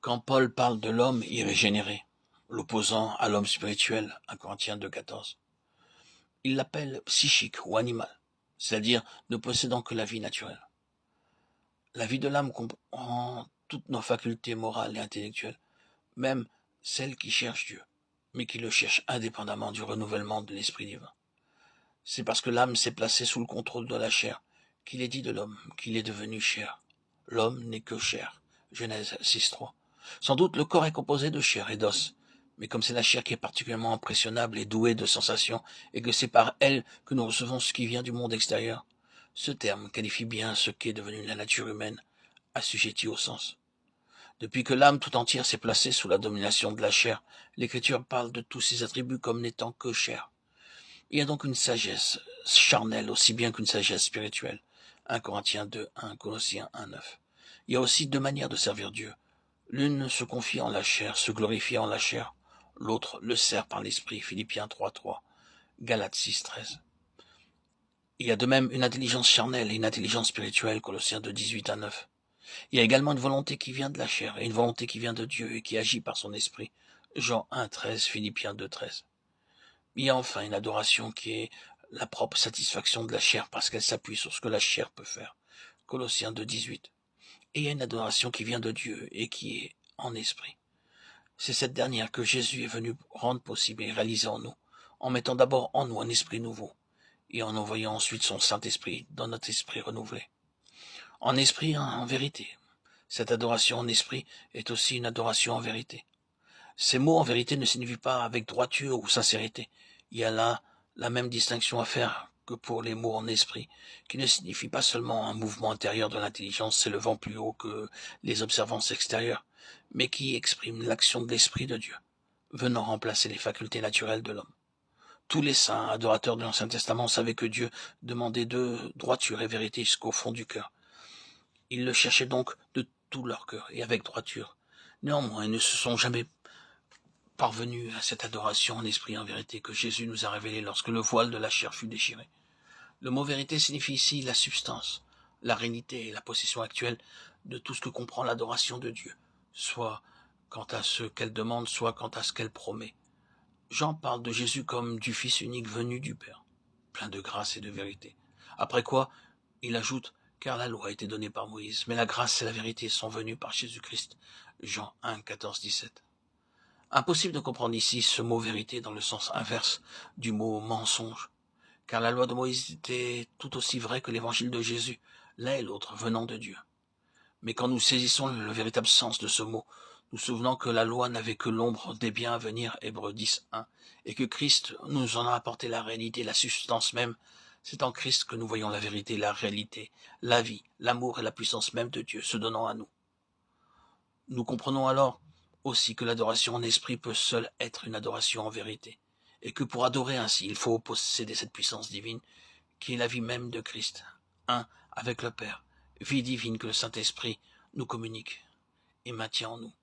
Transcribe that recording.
Quand Paul parle de l'homme irrégénéré, l'opposant à l'homme spirituel, 1 Corinthiens 2,14, il l'appelle psychique ou animal, c'est-à-dire ne possédant que la vie naturelle. La vie de l'âme comprend toutes nos facultés morales et intellectuelles, même celles qui cherchent Dieu, mais qui le cherchent indépendamment du renouvellement de l'esprit divin. C'est parce que l'âme s'est placée sous le contrôle de la chair qu'il est dit de l'homme qu'il est devenu chair. L'homme n'est que chair. Genèse 6,3. Sans doute le corps est composé de chair et d'os, mais comme c'est la chair qui est particulièrement impressionnable et douée de sensations, et que c'est par elle que nous recevons ce qui vient du monde extérieur, ce terme qualifie bien ce qu'est devenu la nature humaine, assujettie au sens. Depuis que l'âme tout entière s'est placée sous la domination de la chair, l'Écriture parle de tous ses attributs comme n'étant que chair. Il y a donc une sagesse charnelle aussi bien qu'une sagesse spirituelle. 1 Corinthiens 2, 1 Colossiens 1, 9. Il y a aussi deux manières de servir Dieu. L'une se confie en la chair, se glorifie en la chair. L'autre le sert par l'esprit. Philippiens 3, 3. Galates 6, 13. Il y a de même une intelligence charnelle et une intelligence spirituelle. Colossiens 2, 18 à 9. Il y a également une volonté qui vient de la chair et une volonté qui vient de Dieu et qui agit par son esprit. Jean 1, 13, Philippiens 2, 13. Il y a enfin une adoration qui est la propre satisfaction de la chair parce qu'elle s'appuie sur ce que la chair peut faire. Colossiens 2, 18. Et il y a une adoration qui vient de Dieu et qui est en esprit. C'est cette dernière que Jésus est venu rendre possible et réaliser en nous, en mettant d'abord en nous un esprit nouveau et en envoyant ensuite son Saint-Esprit dans notre esprit renouvelé. En esprit, en vérité. Cette adoration en esprit est aussi une adoration en vérité. Ces mots en vérité ne signifient pas avec droiture ou sincérité. Il y a là la même distinction à faire que pour les mots en esprit, qui ne signifient pas seulement un mouvement intérieur de l'intelligence s'élevant plus haut que les observances extérieures, mais qui expriment l'action de l'Esprit de Dieu, venant remplacer les facultés naturelles de l'homme. Tous les saints adorateurs de l'Ancien Testament savaient que Dieu demandait de droiture et vérité jusqu'au fond du cœur. Ils le cherchaient donc de tout leur cœur et avec droiture. Néanmoins, ils ne se sont jamais parvenus à cette adoration en esprit et en vérité que Jésus nous a révélée lorsque le voile de la chair fut déchiré. Le mot vérité signifie ici la substance, la réalité et la possession actuelle de tout ce que comprend l'adoration de Dieu, soit quant à ce qu'elle demande, soit quant à ce qu'elle promet. Jean parle de Jésus comme du Fils unique venu du Père, plein de grâce et de vérité. Après quoi, il ajoute, car la loi a été donnée par Moïse, mais la grâce et la vérité sont venues par Jésus-Christ. Jean 1, 14, 17. Impossible de comprendre ici ce mot vérité dans le sens inverse du mot mensonge, car la loi de Moïse était tout aussi vraie que l'évangile de Jésus, l'un et l'autre venant de Dieu. Mais quand nous saisissons le véritable sens de ce mot, nous souvenons que la loi n'avait que l'ombre des biens à venir, Hébreux 10, 1, et que Christ nous en a apporté la réalité, la substance même. C'est en Christ que nous voyons la vérité, la réalité, la vie, l'amour et la puissance même de Dieu se donnant à nous. Nous comprenons alors aussi que l'adoration en esprit peut seule être une adoration en vérité, et que pour adorer ainsi, il faut posséder cette puissance divine qui est la vie même de Christ, un avec le Père, vie divine que le Saint-Esprit nous communique et maintient en nous.